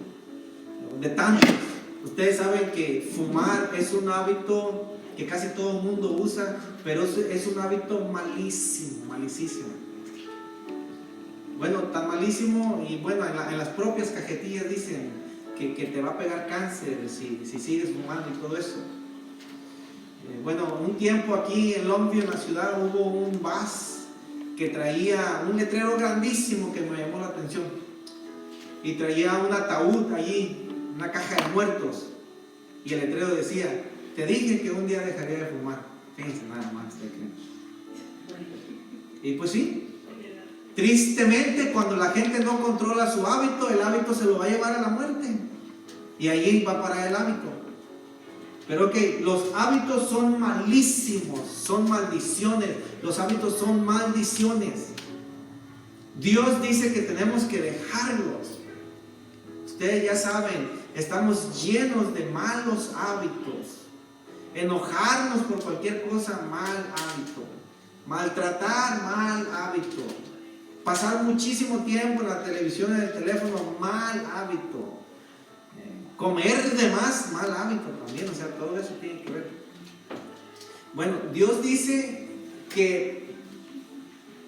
[SPEAKER 1] de tantos. Ustedes saben que fumar es un hábito que casi todo el mundo usa, pero es un hábito malísimo, malísimo. Bueno, tan malísimo, y bueno, en las propias cajetillas dicen que te va a pegar cáncer si sigues fumando y todo eso. Bueno, un tiempo aquí en Longview, en la ciudad, hubo un bus que traía un letrero grandísimo que me llamó la atención. Y traía un ataúd allí, una caja de muertos. Y el letrero decía: te dije que un día dejaría de fumar. Fíjense nada más. Y pues sí, tristemente, cuando la gente no controla su hábito, el hábito se lo va a llevar a la muerte. Y allí va a parar el hábito. Pero los hábitos son malísimos, son maldiciones. Los hábitos son maldiciones. Dios dice que tenemos que dejarlos. Ustedes ya saben, estamos llenos de malos hábitos. Enojarnos por cualquier cosa, mal hábito. Maltratar, mal hábito. Pasar muchísimo tiempo en la televisión, en el teléfono, mal hábito. Comer de más, mal hábito también. O sea, todo eso tiene que ver. Bueno, Dios dice que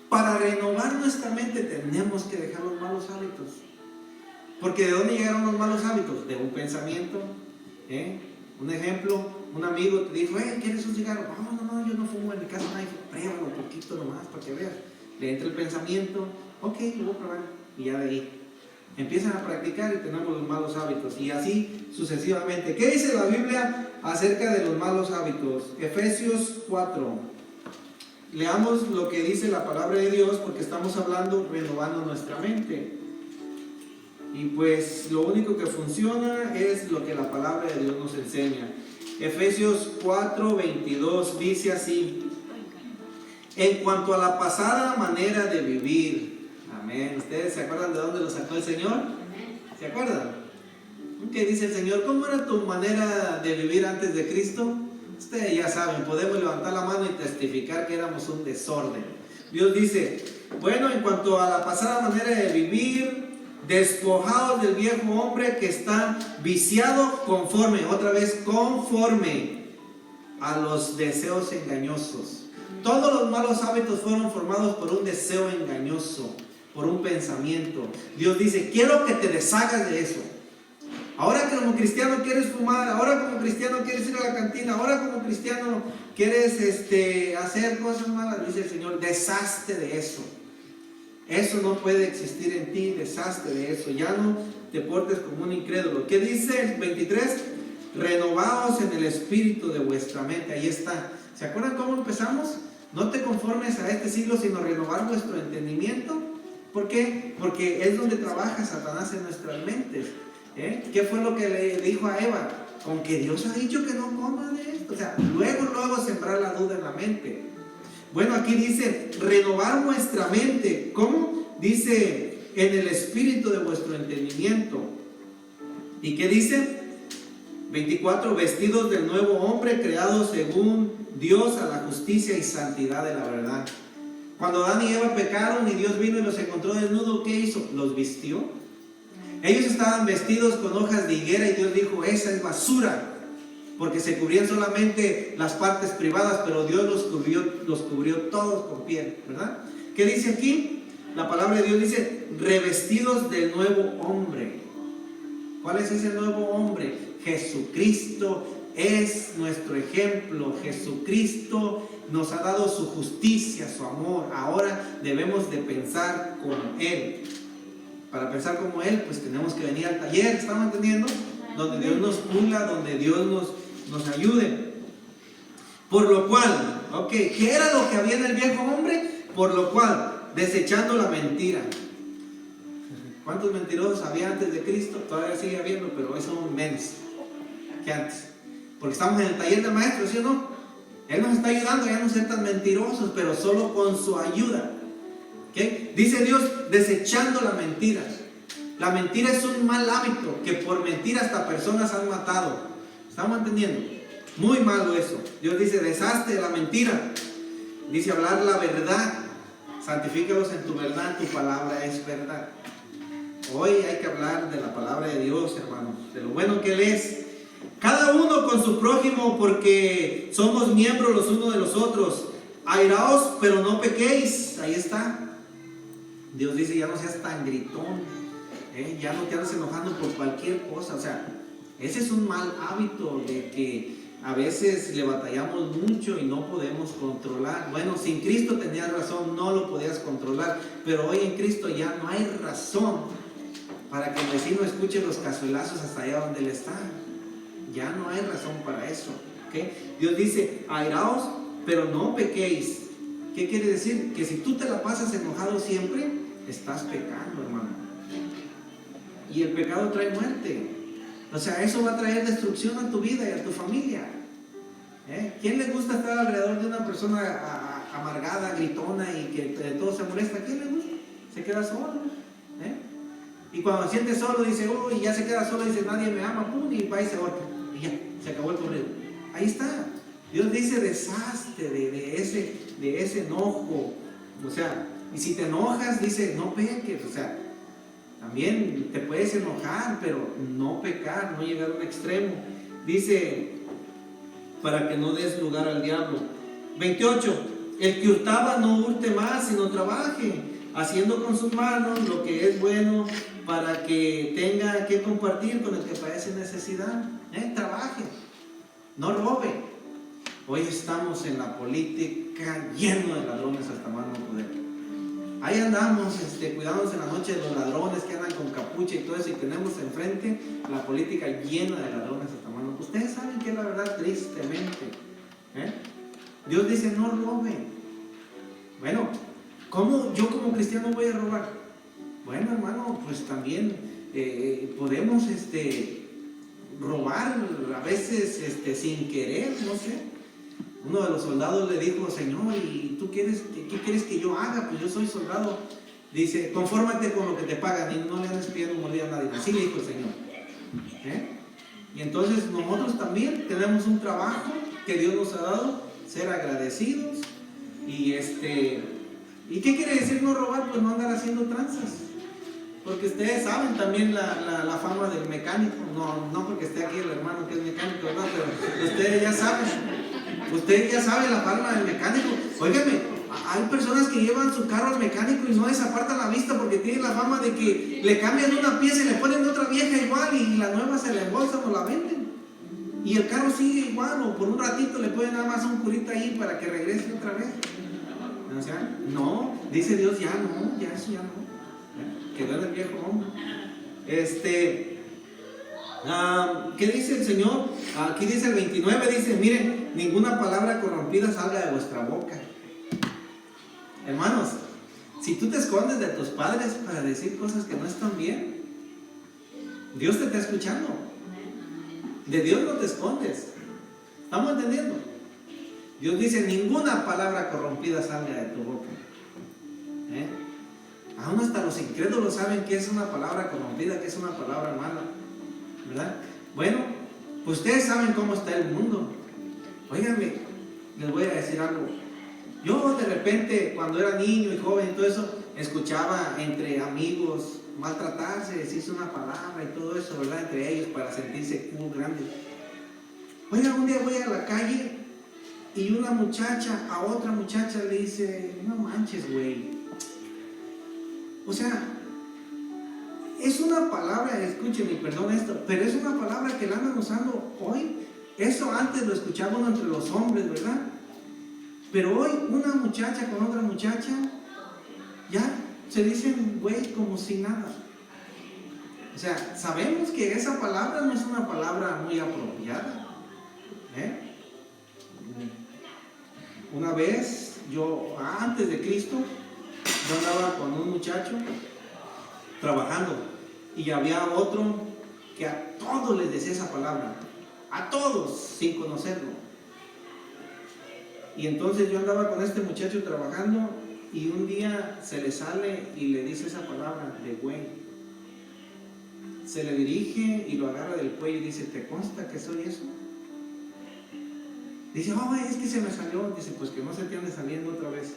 [SPEAKER 1] para renovar nuestra mente tenemos que dejar los malos hábitos. Porque ¿de dónde llegaron los malos hábitos? De un pensamiento. Un ejemplo, un amigo te dijo: ¿quieres un cigarro? No, yo no fumo, en mi casa nadie fuma. Pruébalo un poquito nomás para que veas. Le entra el pensamiento: ok, lo voy a probar. Y ya de ahí empiezan a practicar y tenemos los malos hábitos. Y así sucesivamente. ¿Qué dice la Biblia acerca de los malos hábitos? Efesios 4. Leamos lo que dice la palabra de Dios, porque estamos hablando renovando nuestra mente. Y pues lo único que funciona es lo que la palabra de Dios nos enseña. Efesios 4:22 dice así: en cuanto a la pasada manera de vivir. Amén. ¿Ustedes se acuerdan de dónde lo sacó el Señor? ¿Se acuerdan? ¿Qué dice el Señor? ¿Cómo era tu manera de vivir antes de Cristo? Ustedes ya saben, podemos levantar la mano y testificar que éramos un desorden. Dios dice: bueno, en cuanto a la pasada manera de vivir, despojados del viejo hombre que está viciado conforme a los deseos engañosos. Todos los malos hábitos fueron formados por un deseo engañoso, por un pensamiento. Dios dice: quiero que te deshagas de eso. Ahora que como cristiano quieres fumar, ahora como cristiano quieres ir a la cantina, ahora como cristiano quieres hacer cosas malas, dice el Señor: deshazte de eso. Eso no puede existir en ti, deshazte de eso. Ya no te portes como un incrédulo. ¿Qué dice el 23? Renovaos en el espíritu de vuestra mente. Ahí está. ¿Se acuerdan cómo empezamos? No te conformes a este siglo, sino renovar vuestro entendimiento. ¿Por qué? Porque es donde trabaja Satanás en nuestras mentes. ¿Qué fue lo que le dijo a Eva? Con que Dios ha dicho que no coma de esto. O sea, luego sembrar la duda en la mente. Bueno, aquí dice renovar vuestra mente. ¿Cómo? Dice en el espíritu de vuestro entendimiento. ¿Y qué dice? 24, vestidos del nuevo hombre, creado según Dios a la justicia y santidad de la verdad. Cuando Adán y Eva pecaron y Dios vino y los encontró desnudos, ¿qué hizo? Los vistió. Ellos estaban vestidos con hojas de higuera y Dios dijo: esa es basura, porque se cubrían solamente las partes privadas, pero Dios los cubrió todos con piel, ¿verdad? ¿Qué dice aquí? La palabra de Dios dice: revestidos del nuevo hombre. ¿Cuál es ese nuevo hombre? Jesucristo es nuestro ejemplo. Jesucristo nos ha dado su justicia, su amor. Ahora debemos de pensar como Él. Para pensar como Él, pues tenemos que venir al taller, ¿estamos entendiendo? Donde Dios nos pula, donde Dios nos ayude. Por lo cual, ¿qué era lo que había en el viejo hombre? Por lo cual, desechando la mentira. ¿Cuántos mentirosos había antes de Cristo? Todavía sigue habiendo, pero hoy son menos que antes. Porque estamos en el taller del maestro, ¿sí o no? Él nos está ayudando a ya no ser tan mentirosos, pero solo con su ayuda. Dice Dios: desechando la mentira. La mentira es un mal hábito, que por mentir hasta personas han matado. ¿Estamos entendiendo? Muy malo eso. Dios dice: deshazte de la mentira. Dice: hablar la verdad. Santifícalos en tu verdad, tu palabra es verdad. Hoy hay que hablar de la palabra de Dios, hermanos, de lo bueno que Él es. Cada uno con su prójimo, porque somos miembros los unos de los otros. Airaos, pero no pequéis. Ahí está. Dios dice, ya no seas tan gritón, ya no te andes enojando por cualquier cosa. O sea, ese es un mal hábito de que a veces le batallamos mucho y no podemos controlar. Bueno, sin Cristo tenías razón, no lo podías controlar, pero hoy en Cristo ya no hay razón para que el vecino escuche los cazuelazos hasta allá donde él está. Ya no hay razón para eso, ¿okay? Dios dice, airaos, pero no pequéis. ¿Qué quiere decir? Que si tú te la pasas enojado siempre, estás pecando, hermano. Y el pecado trae muerte. O sea, eso va a traer destrucción a tu vida y a tu familia. ¿Quién le gusta estar alrededor de una persona amargada, gritona y que todo se molesta? ¿Quién le gusta? Se queda solo. Y cuando se siente solo dice, y ya se queda solo y dice, nadie me ama, pum, y va y se ahorca. Y ya, se acabó el corrido. Ahí está. Dios dice, deshazte de ese enojo. O sea, y si te enojas, dice, no peques. O sea, también te puedes enojar, pero no pecar, no llegar a un extremo. Dice, para que no des lugar al diablo. 28. El que hurtaba no hurte más, sino trabaje, haciendo con sus manos lo que es bueno, para que tenga que compartir con el que padece necesidad. Trabaje, no robe. Hoy estamos en la política lleno de ladrones hasta más no poder. Ahí andamos cuidándonos en la noche de los ladrones que andan con capucha y todo eso, y tenemos enfrente la política llena de ladrones hasta más no poder. Ustedes saben que es la verdad, tristemente. Dios dice, no roben. Bueno, ¿cómo yo como cristiano voy a robar? Bueno, hermano, pues también podemos robar a veces sin querer, no sé. Uno de los soldados le dijo, Señor, ¿y tú qué quieres que yo haga? Pues yo soy soldado. Dice, confórmate con lo que te pagan y no le andes pidiendo morir a nadie. Así le dijo el Señor. Y entonces nosotros también tenemos un trabajo que Dios nos ha dado, ser agradecidos. ¿Y qué quiere decir no robar? Pues no andar haciendo tranzas. Porque ustedes saben también la fama del mecánico. No porque esté aquí el hermano que es mecánico, ¿verdad? Pero ustedes ya saben. Ustedes ya saben la fama del mecánico. Óigame, hay personas que llevan su carro al mecánico y no desapartan la vista porque tienen la fama de que le cambian una pieza y le ponen otra vieja igual y la nueva se la embolsan o la venden. Y el carro sigue igual, o por un ratito le ponen nada más un curita ahí para que regrese otra vez. O sea, no, dice Dios, ya no, ya eso ya no. Quedó en el viejo hombre. ¿Qué dice el Señor? Aquí dice el 29, dice, miren, ninguna palabra corrompida salga de vuestra boca. Hermanos, si tú te escondes de tus padres para decir cosas que no están bien, Dios te está escuchando. De Dios no te escondes. ¿Estamos entendiendo? Dios dice, ninguna palabra corrompida salga de tu boca. Aún hasta los incrédulos saben que es una palabra corrompida, que es una palabra mala, ¿verdad? Bueno, pues ustedes saben cómo está el mundo. Óiganme, les voy a decir algo. Yo de repente, cuando era niño y joven y todo eso, escuchaba entre amigos maltratarse, decirse una palabra y todo eso, ¿verdad? Entre ellos para sentirse cool, grande. Oiga, un día voy a la calle y una muchacha a otra muchacha le dice, no manches, güey. O sea, es una palabra, escuchen y perdón esto, pero es una palabra que la andan usando hoy. Eso antes lo escuchaba uno entre los hombres, ¿verdad? Pero hoy una muchacha con otra muchacha ya se dicen güey como si nada. O sea, sabemos que esa palabra no es una palabra muy apropiada. Una vez, yo antes de Cristo, yo andaba con un muchacho trabajando y había otro que a todos les decía esa palabra, a todos sin conocerlo. Y entonces yo andaba con este muchacho trabajando y un día se le sale y le dice esa palabra de güey. Se le dirige y lo agarra del cuello y dice, ¿te consta que soy eso? Dice, es que se me salió. Dice, pues que no se te ande saliendo otra vez.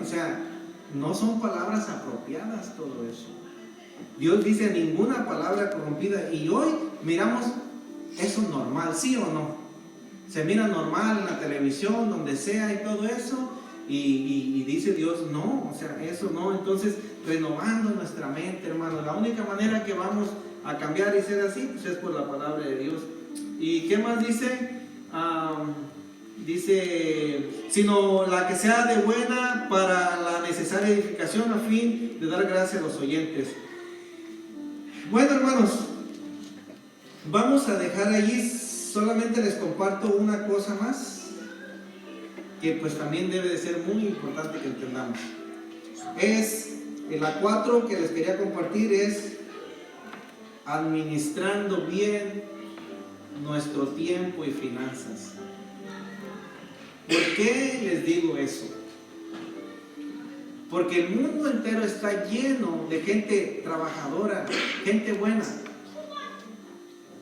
[SPEAKER 1] O sea, no son palabras apropiadas todo eso. Dios dice ninguna palabra corrompida. Y hoy miramos eso normal, ¿sí o no? Se mira normal en la televisión, donde sea y todo eso. y dice Dios, no, o sea, eso no. Entonces, renovando nuestra mente, hermano, la única manera que vamos a cambiar y ser así, pues es por la palabra de Dios. ¿Y qué más dice? Dice, sino la que sea de buena para la necesaria edificación a fin de dar gracia a los oyentes. Bueno, hermanos, vamos a dejar allí, solamente les comparto una cosa más que pues también debe de ser muy importante que entendamos. Es la 4 que les quería compartir, es administrando bien nuestro tiempo y finanzas. ¿Por qué les digo eso? Porque el mundo entero está lleno de gente trabajadora, gente buena,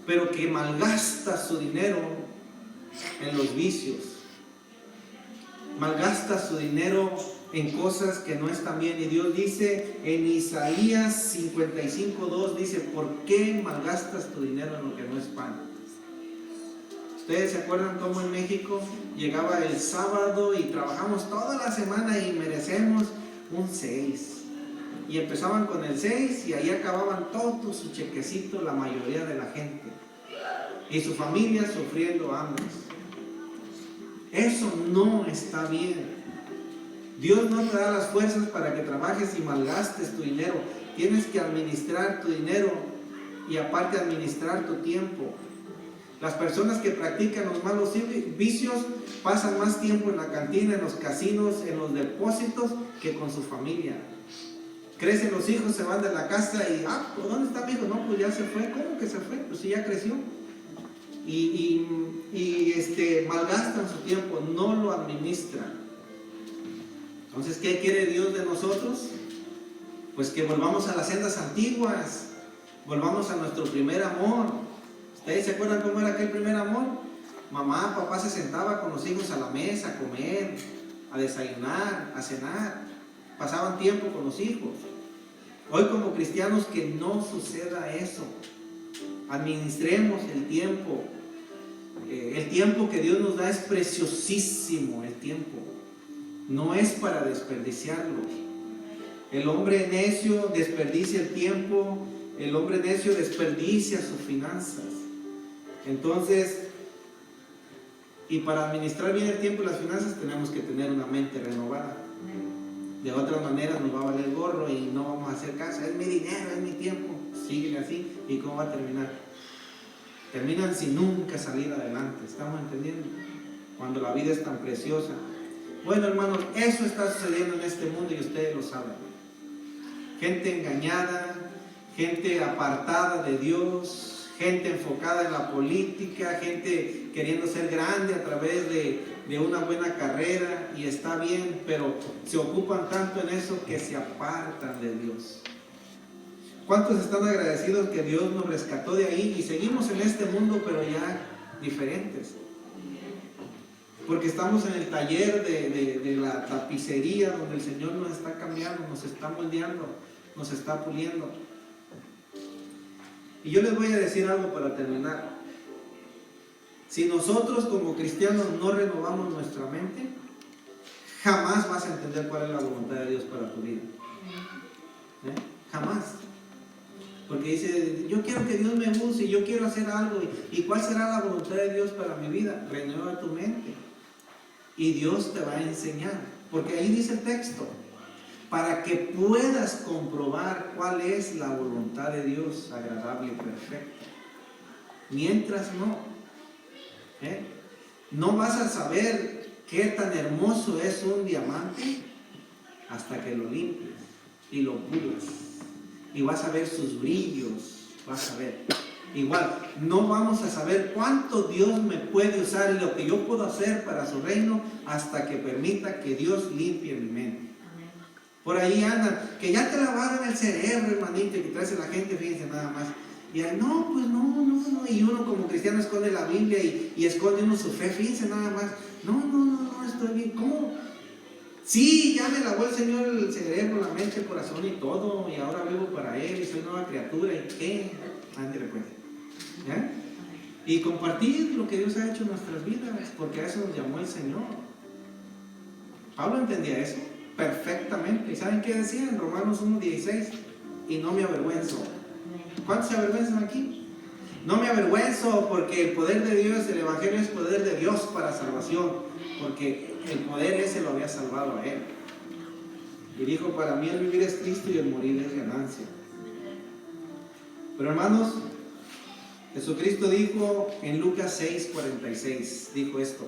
[SPEAKER 1] pero que malgasta su dinero en los vicios, malgasta su dinero en cosas que no están bien. Y Dios dice en Isaías 55:2, dice, ¿por qué malgastas tu dinero en lo que no es pan? ¿Ustedes se acuerdan cómo en México llegaba el sábado y trabajamos toda la semana y merecemos un 6? Y empezaban con el 6 y ahí acababan todo su chequecito la mayoría de la gente. Y su familia sufriendo hambre. Eso no está bien. Dios no te da las fuerzas para que trabajes y malgastes tu dinero. Tienes que administrar tu dinero y aparte administrar tu tiempo. Las personas que practican los malos vicios pasan más tiempo en la cantina, en los casinos, en los depósitos que con su familia. Crecen los hijos, se van de la casa y, ¿por dónde está mi hijo? No, pues ya se fue. ¿Cómo que se fue? Pues sí, ya creció. Y malgastan su tiempo, no lo administran. Entonces, ¿qué quiere Dios de nosotros? Pues que volvamos a las sendas antiguas, volvamos a nuestro primer amor. ¿Ustedes se acuerdan cómo era aquel primer amor? Mamá, papá se sentaba con los hijos a la mesa a comer, a desayunar, a cenar. Pasaban tiempo con los hijos. Hoy como cristianos que no suceda eso. Administremos el tiempo. El tiempo que Dios nos da es preciosísimo, el tiempo. No es para desperdiciarlo. El hombre necio desperdicia el tiempo, el hombre necio desperdicia sus finanzas. Entonces, y para administrar bien el tiempo y las finanzas tenemos que tener una mente renovada. De otra manera nos va a valer gorro y no vamos a hacer caso. Es mi dinero, es mi tiempo. Síguele así. ¿Y cómo va a terminar? Terminan sin nunca salir adelante. ¿Estamos entendiendo? Cuando la vida es tan preciosa. Bueno, hermanos, eso está sucediendo en este mundo y ustedes lo saben. Gente engañada, gente apartada de Dios, gente enfocada en la política, gente queriendo ser grande a través de una buena carrera, y está bien, pero se ocupan tanto en eso que se apartan de Dios. ¿Cuántos están agradecidos que Dios nos rescató de ahí y seguimos en este mundo, pero ya diferentes? Porque estamos en el taller de la tapicería, donde el Señor nos está cambiando, nos está moldeando, nos está puliendo. Y yo les voy a decir algo para terminar. Si nosotros como cristianos no renovamos nuestra mente, jamás vas a entender cuál es la voluntad de Dios para tu vida. Jamás. Porque dice, yo quiero que Dios me use, yo quiero hacer algo. ¿Y cuál será la voluntad de Dios para mi vida? Renueva tu mente. Y Dios te va a enseñar. Porque ahí dice el texto, para que puedas comprobar cuál es la voluntad de Dios, agradable y perfecta. Mientras no, no vas a saber qué tan hermoso es un diamante hasta que lo limpies y lo pulas. Y vas a ver sus brillos, vas a ver. Igual, no vamos a saber cuánto Dios me puede usar y lo que yo puedo hacer para su reino hasta que permita que Dios limpie mi mente. Por ahí andan, que ya te lavaron el cerebro, hermanito, que traes a la gente, fíjense nada más. Y ahí, no, pues no. Y uno como cristiano esconde la Biblia y esconde uno su fe, fíjense nada más. No, estoy bien. ¿Cómo? Sí, ya me lavó el Señor el cerebro, la mente, el corazón y todo, y ahora vivo para Él y soy nueva criatura. ¿Y qué? Antes recuerden. ¿Ya? Y compartir lo que Dios ha hecho en nuestras vidas, porque a eso nos llamó el Señor. Pablo entendía eso perfectamente. ¿Y saben qué decía en Romanos 1:16? Y no me avergüenzo. ¿Cuántos se avergüenzan aquí? No me avergüenzo, porque el poder de Dios, el evangelio es poder de Dios para salvación, porque el poder ese lo había salvado a él. Y dijo, para mí el vivir es Cristo y el morir es ganancia. Pero hermanos, Jesucristo dijo en Lucas 6:46, dijo esto: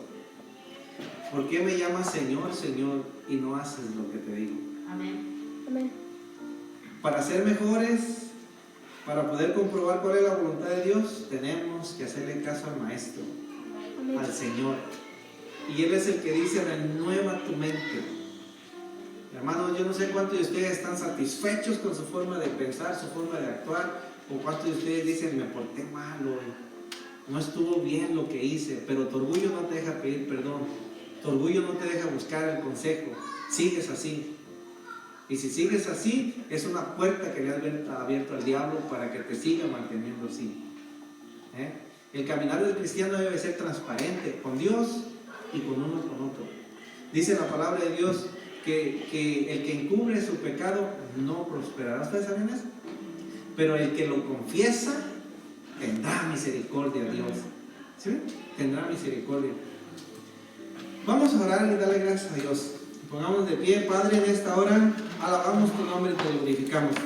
[SPEAKER 1] ¿por qué me llamas Señor, Señor, y no haces lo que te digo?
[SPEAKER 2] Amén. Amén.
[SPEAKER 1] Para ser mejores, para poder comprobar cuál es la voluntad de Dios, tenemos que hacerle caso al Maestro,
[SPEAKER 2] Amén.
[SPEAKER 1] al Señor. Y Él es el que dice, renueva tu mente. Hermanos, yo no sé cuántos de ustedes están satisfechos con su forma de pensar, su forma de actuar, o cuántos de ustedes dicen, me porté mal hoy, no estuvo bien lo que hice. Pero tu orgullo no te deja pedir perdón, tu orgullo no te deja buscar el consejo. Sigues así. Y si sigues así, es una puerta que le has abierto al diablo para que te siga manteniendo así. El caminar del cristiano debe ser transparente con Dios y con uno con otro. Dice la palabra de Dios que el que encubre su pecado no prosperará. ¿Ustedes saben eso? Pero el que lo confiesa tendrá misericordia a Dios. ¿Sí? Tendrá misericordia. Vamos a orar y darle gracias a Dios. Pongamos de pie. Padre, en esta hora alabamos tu nombre y te glorificamos.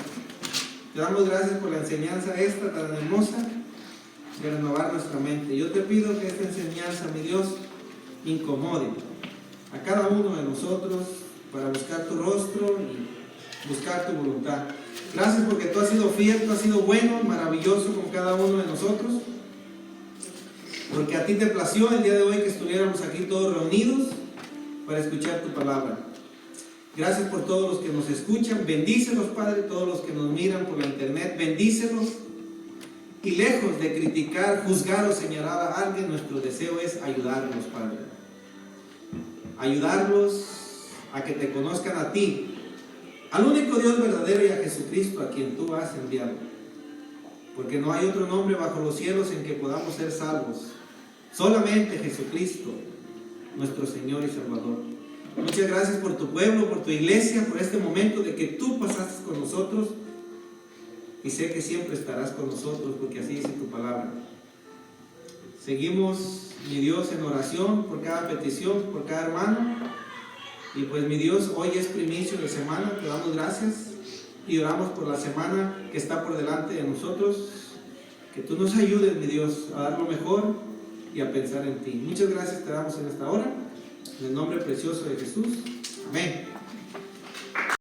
[SPEAKER 1] Te damos gracias por la enseñanza esta tan hermosa de renovar nuestra mente. Yo te pido que esta enseñanza, mi Dios, incomode a cada uno de nosotros para buscar tu rostro y buscar tu voluntad. Gracias porque tú has sido fiel, tú has sido bueno, maravilloso con cada uno de nosotros. Porque a ti te plació el día de hoy que estuviéramos aquí todos reunidos para escuchar tu palabra. Gracias por todos los que nos escuchan. Bendícelos, Padre, todos los que nos miran por la internet. Bendícelos. Y lejos de criticar, juzgar o señalar a alguien, nuestro deseo es ayudarlos, Padre. Ayudarlos a que te conozcan a ti, al único Dios verdadero, y a Jesucristo, a quien tú has enviado. Porque no hay otro nombre bajo los cielos en que podamos ser salvos. Solamente Jesucristo, nuestro Señor y Salvador. Muchas gracias por tu pueblo, por tu iglesia, por este momento de que tú pasaste con nosotros. Y sé que siempre estarás con nosotros, porque así dice tu palabra. Seguimos, mi Dios, en oración por cada petición, por cada hermano. Y pues, mi Dios, hoy es primicia de semana, te damos gracias y oramos por la semana que está por delante de nosotros. Que tú nos ayudes, mi Dios, a dar lo mejor y a pensar en ti. Muchas gracias te damos en esta hora, en el nombre precioso de Jesús. Amén.